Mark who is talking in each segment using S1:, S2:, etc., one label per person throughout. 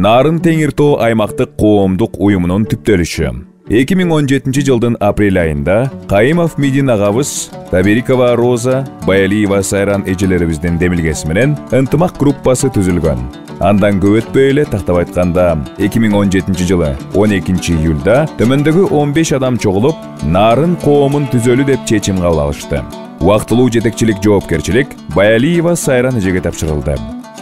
S1: Нарын Теңир Тоо аймактык коомдук уюмунун түптөлүшү. 2017 жылдын апрель айында Кайымов Медин агабыз, Таберикова Роза, Баялиева Сайран эжелерибиздин демилгеси менен ынтымак группасы түзүлгөн. Андан көп өтпөй эле тактап айтканда 2017 жылы 12 июлда төмөндөгү 15 адам чогулуп, Нарын коомун түзөлү деп чечим кабыл алышты. Убактылуу жетекчилик жоопкерчилик Баялиева Сайран эжеге тапшырылды.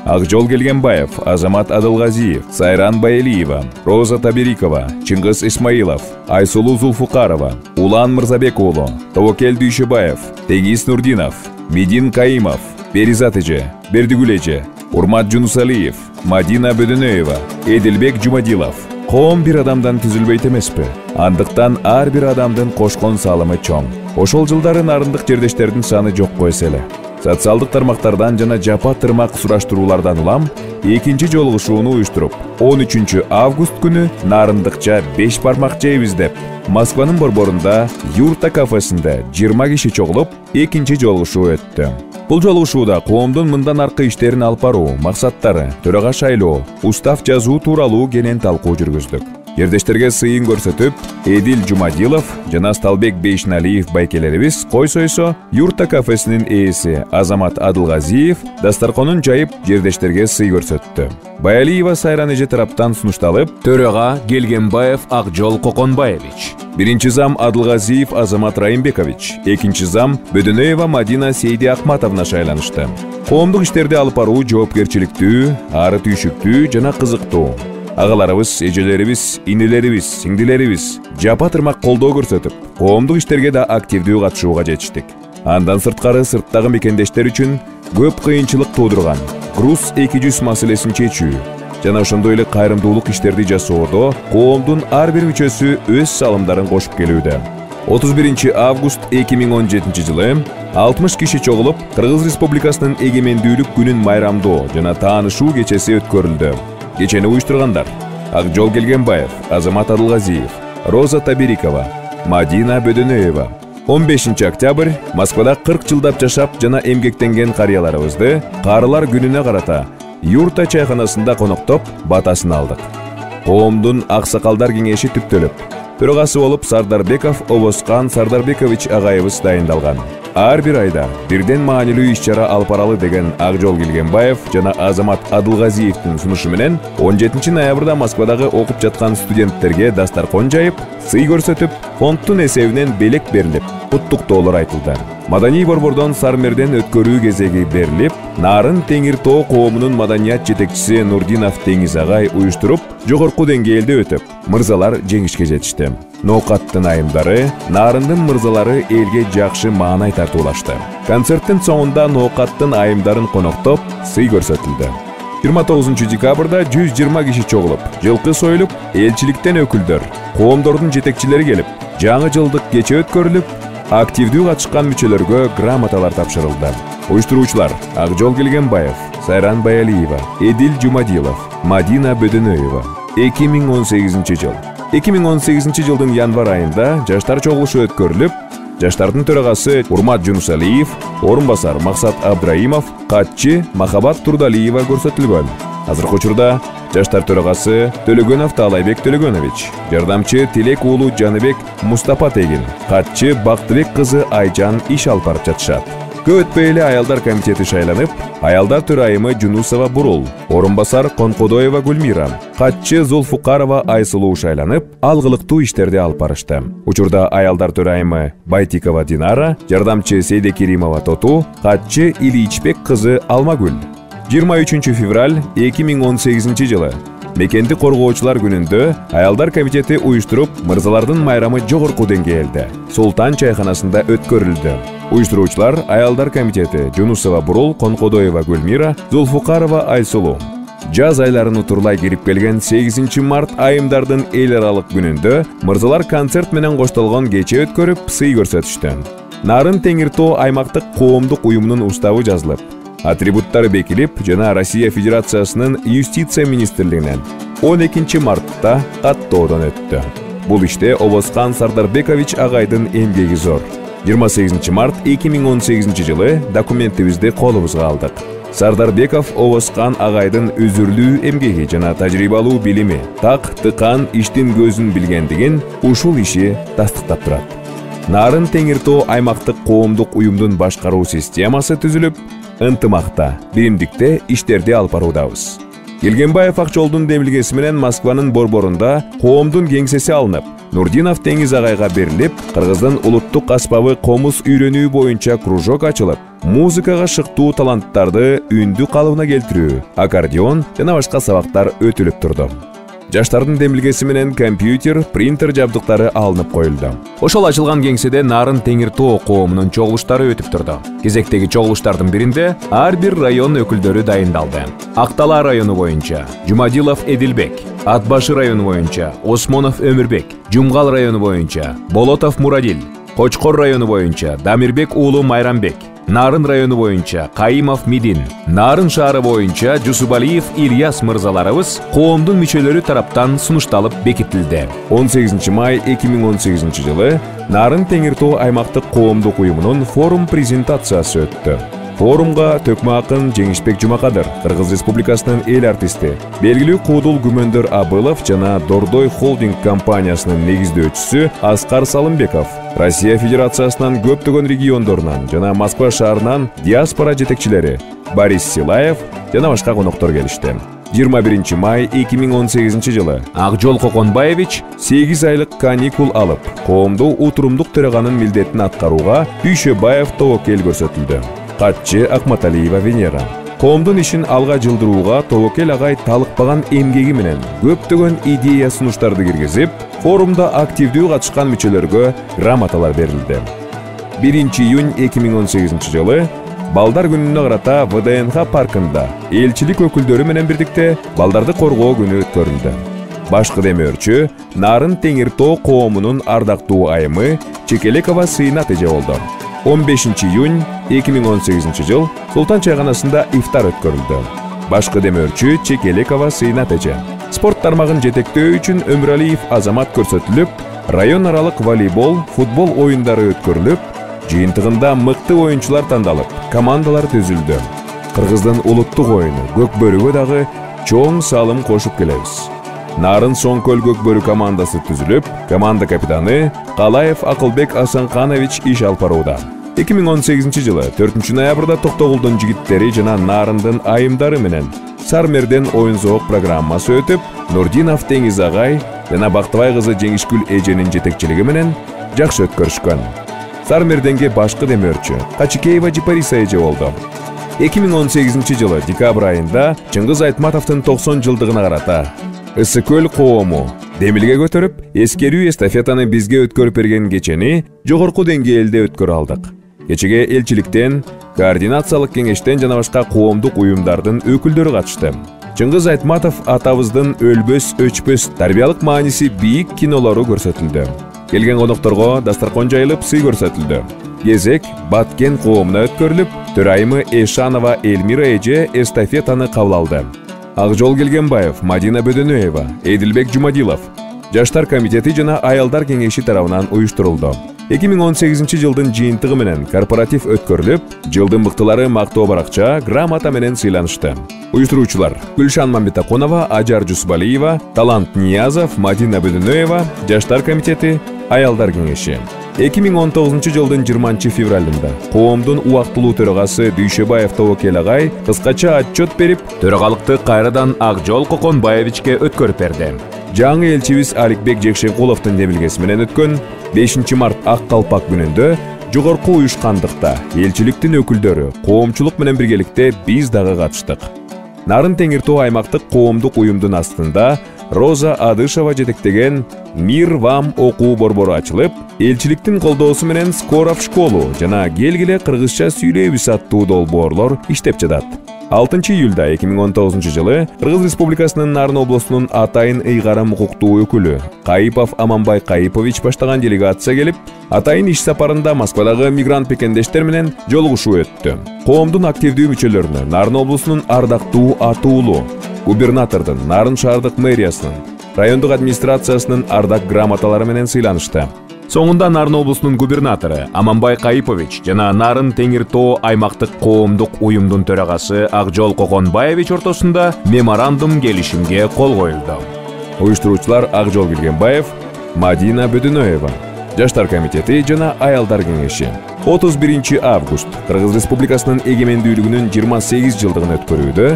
S1: Акжол Келгенбаев, Азамат Адылгазиев, Сайран Баялиева, Роза Таберикова, Чыңгыз Исмаилов, Айсулу Зулфукарова, Улан Мырзабек уулу, Тобокел Дүйшөбаев, Тегис Нурдинов, Медин Кайымов, Беризат эже, Бердигүл эже, Урмат Жунусалиев, Мадина Бөдөнөева, Эдилбек Жумадилов. Коом бир адамдан түзүлбөйт эмеспи? Андыктан ар бир адамдын кошкон салымы чоң. Ошол жылдары нарындык жердештердин саны жокко эселе. Социалдык тармактардан жана жапа тырмак сураштыруулардан улам экинчи жолугушууну уюштуруп, 13 август күнү нарындыкча 5 бармак жейбиз деп, Москванын борборунда Юрта кафесинде 20 киши чогулуп, экинчи жолугушуу өттү. Бул жолугушууда коомдун мындан аркы иштерин алып баруу максаттары, төрага шайлоо, устав жазуу тууралуу кенен талкуу жүргүздүк. Жердештерге сыйын көрсөтүп, Эдил Жумадилов жана Сталбек Бейшналиев байкелерибиз кой сойсо, Юрта кафесинин ээси Азамат Адылгазиев дастарконун жайып жердештерге сый көрсөттү. Баялиева Сайран эже тараптан сунушталып, төрага Келгенбаев Акжол Коконбаевич, биринчи зам Адылгазиев Азамат Раимбекович, экинчи зам Бөдөнөева Мадина Сейди Акматовна шайланышты. Коомдук иштерди алып баруу жоопкерчиликтүү, ары түйшүктүү жана кызыктуу. Агаларыбыз, эжелерибиз, инелерибиз, сиңдилерибиз жапа тырмак колдоо көрсөтүп, коомдук иштерге да активдүү катышууга жетиштик. Андан сырткары сырттагы мекендештер үчүн көп кыйынчылык туудурган груз 200 маселесин чечүү жана ошондой эле кайрымдуулук иштерди жасоодо коомдун ар бир мүчөсү өз салымдарын кошуп келүүдө. 31 август 2017 жылы 60 киши чогулуп, Кыргыз Республикасынын эгемендүүлүк күнүн майрамдоо жана таанышуу кечеси өткөрүлдү. Кечени уюштургандар: Акжол Келгенбаев, Азамат Адылгазиев, Роза Таберикова, Мадина Бөдөнөева. 15 октябрь Москвада 40 жылдап жашап жана эмгектенген карыяларыбызды Карылар күнүнө карата Юрта чайханасында коноктоп, батасын алдык. Коомдун аксакалдар кеңеши түптөлүп, төрагасы болуп Сардарбеков Обоскан Сардарбекович агайыбыз дайындалган. Ар бир айда бирден маанилүү иш-чара алып баралы деген Акжол Келгенбаев жана Азамат Адылгазиевдин сунушу менен 17 ноябрда Москвадагы окуп жаткан студенттерге дастаркон жайып, сый көрсөтүп, фонддун эсебинен белек берилип, куттуктоолор айтылды. Маданий борбордон Сармерден өткөрүү кезеги берилип, Нарын Теңир Тоо коомунун маданият жетекчиси Нурдинов Теңиз агай уюштуруп, жогорку деңгээлде өтүп, мырзалар жеңишке жетишти. Ноокаттын айымдары, Нарындын мырзалары элге жакшы маанай тартуулашты. Концерттин соңунда ноокаттын айымдарын коноктоп, сый көрсөтүлдү. 29 декабрда 120 киши чогулуп, жылкы союлуп, элчиликтен өкүлдөр, коомдордун жетекчилери келип, жаңы жылдык кече өткөрүлүп, активдүү катышкан мүчөлөргө грамоталар тапшырылды. Уюштуруучулар: Акжол Келгенбаев, Сайран Баялиева, Эдил Жумадилов, Мадина Бөдөнөева. 2018 жыл. 2018 жылдын январь айында жаштар чогулушу өткөрүлүп, жаштардын төрагасы Урмат Жунусалиев, орун басар Максат Абдраимов, катчы Махабат Турдалиева көрсөтүлгөн. Азыркы учурда жаштар төрагасы Төлөгөнов Таалайбек Төлөгөнович, жардамчы Тилек уулу Жаныбек Мустапа Тегин, катчы Бактыбек кызы Айжан иш алып барып жатышат. Көп өтпөй эле аялдар комитети шайланып, аялдар төрайымы Жунусова Бурул, орун басар Конкодоева Гүлмира, катчы Зулфукарова Айсулуу шайланып, алгылыктуу иштерди алып барышты. Учурда аялдар төрайымы Байтикова Динара, жардамчы Сейдекеримова Тоту, катчы Иличбек кызы Алмагүл. 23 февраль 2018 жылы Мекенди коргоочулар күнүндө аялдар комитети уюштуруп, мырзалардын майрамы жогорку деңгээлде Султан чайханасында өткөрүлдү. Уюштуруучулар аялдар комитети Жунусова Бурул, Конкодоева Гүлмира, Зулфукарова Айсулуу. Жаз айларын утурлай кирип келген 8 март айымдардын эл аралык күнүндө мырзалар концерт менен коштолгон кече өткөрүп, сый көрсөтүштү. Нарын Теңир Тоо аймактык коомдук уюмунун уставы жазылып, атрибуттары бекилип жана Россия Федерациясынын Юстиция министрлигинен 12 мартта каттоодон өттү. Бул иште Обоскан Сардарбекович агайдын эмгеги зор. 28 март 2018 жылы документибизди колубузга алдык. Сардарбеков Овоскан агайдын өзүрлүү эмгеги жана тажрыйбалуу билими, так тыкан иштин көзүн билгендигин ушул иши тастыктап турат. Нарын Теңиртоо аймактык коомдук уюмдун башкаруу системасы түзүлүп, ынтымакта, биримдикте иштерди алып баруудабыз. Келгенбаев Акчолдун демилгеси менен Москванын борборунда коомдун кеңсеси алынып, Нурдинов Теңиз агайга берилип, Кыргыздын улуттук аспабы комуз үйрөнүү боюнча кружок ачылып, музыкага шыктуу таланттарды үндү калыбына келтирүү, аккордеон жана башка сабактар өтүлүп турду. Жаштардын демилгеси менен компьютер, принтер жабдыктары алынып коюлду. Ошол ачылган кеңседе Нарын Теңиртоо коомунун чогулуштары өтүп турду. Кезектеги чогулуштардын биринде ар бир район өкүлдөрү дайындалды. Актала району боюнча Жумадилов Эдилбек, Атбашы району боюнча Осмонов Өмүрбек, Жумгал району боюнча Болотов Мурадил, Кочкор району боюнча Дамирбек уулу Майрамбек, Нарын району боюнча Кайымов Мидин, Нарын шаары боюнча Жусубалиев Ильяс мырзаларыбыз коомдун мүчөлөрү тараптан сунушталып бекитилди. 18 май 2018 жылы Нарын Теңиртоо аймактык коомдук уюмунун форум презентациясы өттү. Форумга Төкмө акын Жеңишбек Жумакадыр, Кыргыз Республикасынын эл артисти, белгилүү Куудул Күмөндөр Абылов жана Дордой холдинг компаниясынын негиздөөчүсү Аскар Салымбеков, Россия Федерациясынын көптөгөн региондорунан жана Москва шаарынан диаспора жетекчилери Борис Силаев жана башка коноктор келишти. 21 май 2018 жылы Акжол Коконбаевич 8 айлык каникул алып, коомду утурумдук төраганын милдетин аткарууга Дүйшөбаев тобокел көрсөтүлдү. Катчы Акматалиева Венера. Коомдун ишин алга жылдырууга тобокел агай талыкпаган эмгеги менен көптөгөн идея сунуштарды киргизип, форумда активдүү катышкан мүчөлөргө грамоталар берилди. 1 июнь 2018 жылы Балдар күнүнө карата ВДНХ паркында элчилик өкүлдөрү менен бирдикте балдарды коргоо күнү өткөрүлдү. Башкы демөөрчү Нарын Теңиртоо коомунун ардактуу айымы Чекелекова сыйына эже болду. 15 июнь 2018 жыл Султан чайганасында ифтар өткөрүлдү. Башкы демөөрчү Чекелекова сыйына эже. Спорт тармагын жетектөө үчүн Өмүралиев Азамат көрсөтүлүп, район аралык волейбол, футбол оюндары өткөрүлүп, жыйынтыгында мыкты оюнчулар тандалып, командалар түзүлдү. Кыргыздын улуттук оюну Көкбөрүгө дагы чоң салым кошуп келебиз. Нарын Соңкөл Көкбөрү командасы түзүлүп, команда капитаны Калаев Акылбек Асанканович иш алып барууда. 2018 жылы 4 ноябрда Токтогулдун жигиттери жана Нарындын айымдары менен Сармерден оюн-соок программасы өтүп, Нурдинов Теңиз агай жана Бактыбай кызы Жеңишкүл эженин жетекчилиги менен жакшы өткөрүшкөн. Сармерденге башкы демөөрчү Качыкеева Жипариса эже болду. 2018 жылы декабрь айында Чыңгыз Айтматовдун 90 жылдыгына карата Ысыкөл коому демилге көтөрүп, эскерүү эстафетаны бизге өткөрүп берген кечени жогорку деңгээлде өткөрө алдык. Кечеге элчиликтен, координациялык кеңештен жана башка коомдук уюмдардын өкүлдөрү катышты. Чыңгыз Айтматов атабыздын өлбөс өчпөс тарбиялык мааниси бийик кинолору көрсөтүлдү. Келген конокторго дастаркан жайылып сый көрсөтүлдү. Кезек Баткен коомуна өткөрүлүп, төрайымы Эшанова Элмира эже эстафетаны кабыл алды. Акжол Келгенбаев, Мадина Бөдөнөева, Эдилбек Жумадилов, Жаштар комитети жана аялдар кеңеши тарабынан уюштурулду. 2018 жылдын жыйынтыгы менен корпоратив өткөрүлүп, жылдын мыктылары мактоо баракча, грамота менен сыйланышты. Уюштуруучулар: Гүлшан Мамбетакунова, Ажар Жусбалиева, Талант Ниязов, Мадина Бөдөнөева, Жаштар комитети, аялдар кеңеши. 2019 жылдын 20 февралында коомдун убактылуу төрагасы Дүйшөбаев тобокел агай кыскача отчет берип, төрагалыкты кайрадан Акжол Коконбаевичке өткөрүп берди. Жаңы элчибиз Аликбек Жекшенкуловдун демилгеси менен өткөн 5 март Ак Калпак күнүндө жогорку уюшкандыкта элчиликтин өкүлдөрү коомчулук менен биргеликте биз дагы катыштык. Нарын Теңиртоо аймактык коомдук уюмдун астында Роза Адышева жетектеген Мир вам окуу борбору ачылып, элчиликтин колдоосу менен Скоро в школу жана Келгиле кыргызча сүйлөйбүз аттуу долбоорлор иштеп жатат. 6 июлда 2019 жылы Кыргыз Республикасынын Нарын облусунун атайын ыйгарым укуктуу өкүлү Кайыпов Аманбай Кайыпович баштаган делегация келип, атайын иш сапарында Москвадагы мигрант пекендештер менен жолугушуу өттү. Коомдун активдүү мүчөлөрүнө Нарын облусунун ардактуу атуулу губернатордун, Нарын шаардык мэриясынын, райондук администрациясынын ардак грамоталары менен сыйланышты. Соңында Нарын облусунун губернатору Аманбай Кайыпович жана Нарын Теңир Тоо аймактык коомдук уюмдун төрагасы Акжол Коконбаевич ортосунда меморандум келишимге кол коюлду. Уюштуруучулар Акжол Келгенбаев, Мадина Бөдөнөева, Жаштар комитети жана Аялдар кеңеши. 31 август Кыргыз Республикасынын эгемендүүлүгүнүн 28 жылдыгын өткөрүүдө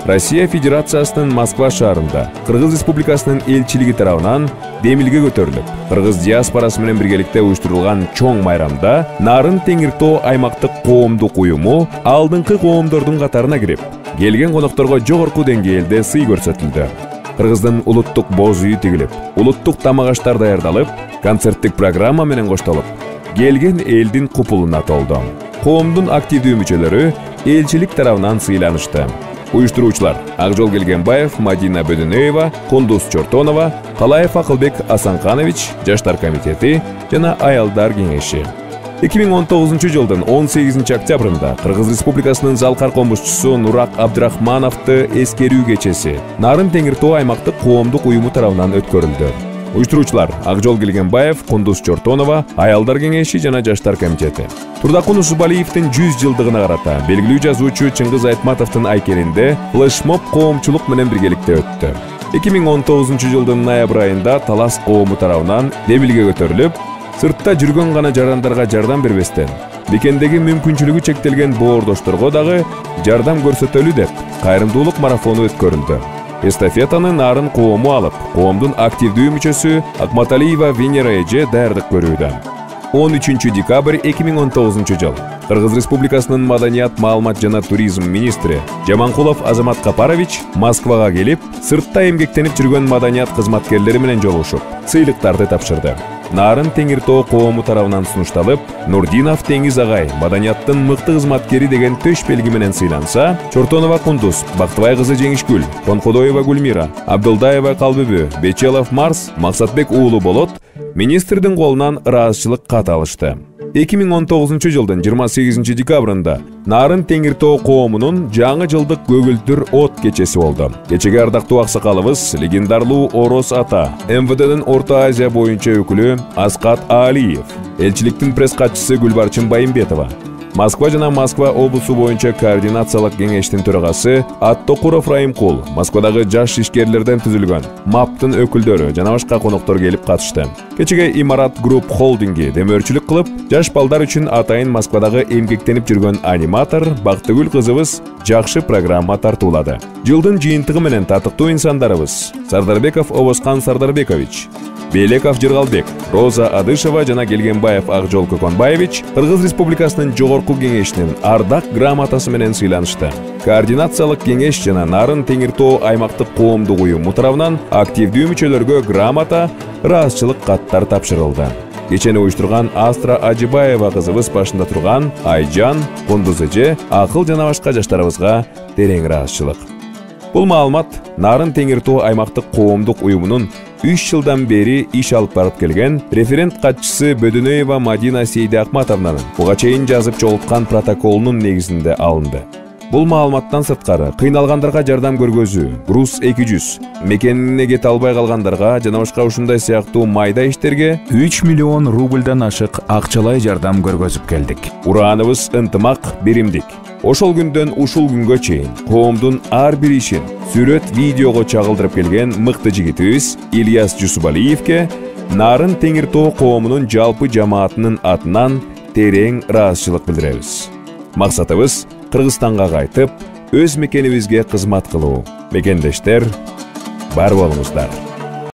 S1: Россия Федерациясынын Москва шаарында Кыргыз Республикасынын элчилиги тарабынан демилге көтөрүлүп, кыргыз диаспорасы менен биргеликте уюштурулган чоң майрамда Нарын Теңир Тоо аймактык коомдук уюму алдыңкы коомдордун катарына кирип, келген конокторго жогорку деңгээлде сый көрсөтүлдү. Кыргыздын улуттук боз үйү тигилип, улуттук тамак аштар даярдалып, концерттик программа менен коштолуп, келген элдин купулуна толду. Коомдун активдүү мүчөлөрү элчилик тарабынан сыйланышты. Уюштуруучулар Акжол Келгенбаев, Мадина Бөдөнөева, Кундуз Чортонова, Калаев Акылбек Асанканович, Жаштар комитети жана Аялдар кеңеши. 2019 жылдын 18 октябрында Кыргыз Республикасынын Залкар комушчусу Нурак Абдрахмановду эскерүү кечеси Нарын Теңир Тоо аймактык коомдук уюму тарабынан өткөрүлдү. Уюштуруучулар Акжол Келгенбаев, Кундуз Чортонова, Аялдар кеңеши жана Жаштар комитети. Турдакун Усубалиевдин 100 жылдыгына карата белгилүү жазуучу Чыңгыз Айтматовдун айкелинде флешмоб коомчулук менен биргеликте өттү. 2019 жылдын ноябрь айында Талас коому тарабынан демилге көтөрүлүп, сыртта жүргөн гана жарандарга жардам бербестен, бекендеги мүмкүнчүлүгү чектелген боордошторго дагы жардам көрсөтөлү деп кайрымдуулук марафону өткөрүлдү. Эстафетаны Нарын коому алып, коомдун активдүү мүчөсү Акматалиева Венера эже даярдык көрүүдө. 13 декабрь 2019 жыл Кыргыз Республикасынын маданият, маалымат жана туризм министри Жаманкулов Азамат Капарович Москвага келип, сыртта эмгектенип жүргөн маданият кызматкерлери менен жолугушуп, сыйлыктарды тапшырды. Нарын Теңир Тоо коому тарабынан сунушталып, Нурдинов Теңиз агай маданияттын мыкты кызматкери деген төш белги менен сыйланса, Чортонова Кундуз, Бактыбай кызы Жеңишгүл, Конкодоева Гүлмира, Абдылдаева Калбүбү, Бечелов Марс, Максатбек уулу Болот министрдин колунан ыраазычылык кат алышты. 2019 жылдын 28 декабрында Нарын Теңир Тоо коомунун жаңы жылдык көгүлтүр от кечеси болду. Кечеге ардактуу аксакалыбыз, легендарлуу Ороз ата, МВДдин Орто Азия боюнча өкүлү Аскат Алиев, элчиликтин пресс катчысы Гүлбарчын Байымбетова, Москва жана Москва облусу боюнча координациялык кеңештин төрагасы Аттокуров Райымкул, Москвадагы жаш ишкерлерден түзүлгөн МАПтын өкүлдөрү жана башка коноктор келип катышты. Кечеге Имарат Групп холдинги демөөрчүлүк кылып, жаш балдар үчүн атайын Москвадагы эмгектенип жүргөн аниматор Бактыгүл кызыбыз жакшы программа тартуулады. Жылдын жыйынтыгы менен татыктуу инсандарыбыз Сардарбеков Овоскан Сардарбекович, Белеков Жыргалбек, Роза Адышева жана Келгенбаев Акжол Коконбаевич Кыргыз Республикасынын жогорку кеңешинин ардак грамотасы менен сыйланышты. Координациялык кеңеш жана Нарын Теңир Тоо аймактык коомдук уюму тарабынан активдүү мүчөлөргө грамота, ыраазычылык каттар тапшырылды. Кечени уюштурган Астра Ажибаева кызыбыз башында турган Айжан, Кундуз эже, акыл жана башка жаштарыбызга терең ыраазычылык. Бул маалымат Нарын Теңир Тоо аймактык коомдук уюмунун 3 жылдан бери иш алып барып келген референт катчысы Бөдөнөева Мадина Сейдиакматовнанын буга чейин жазып чогулткан протоколунун негизинде алынды. Бул маалыматтан сырткары кыйналгандарга жардам көргөзүү, Груз 200, мекенине кете албай калгандарга жана башка ушундай сыяктуу майда иштерге 3 миллион рубльдан ашык акчалай жардам көргөзүп келдик. Урааныбыз ынтымак, биримдик. Ошол күндөн ушул күнгө чейин коомдун ар бир ишин сүрөт, видеого чагылдырып келген мыкты жигитибиз Ильяс Жусубалиевке Нарын Теңир Тоо коомунун жалпы жамаатынын атынан терең ыраазычылык билдиребиз. Максатыбыз Кыргызстанга кайтып, өз мекенибизге кызмат кылуу. Мекендештер, бар болуңуздар.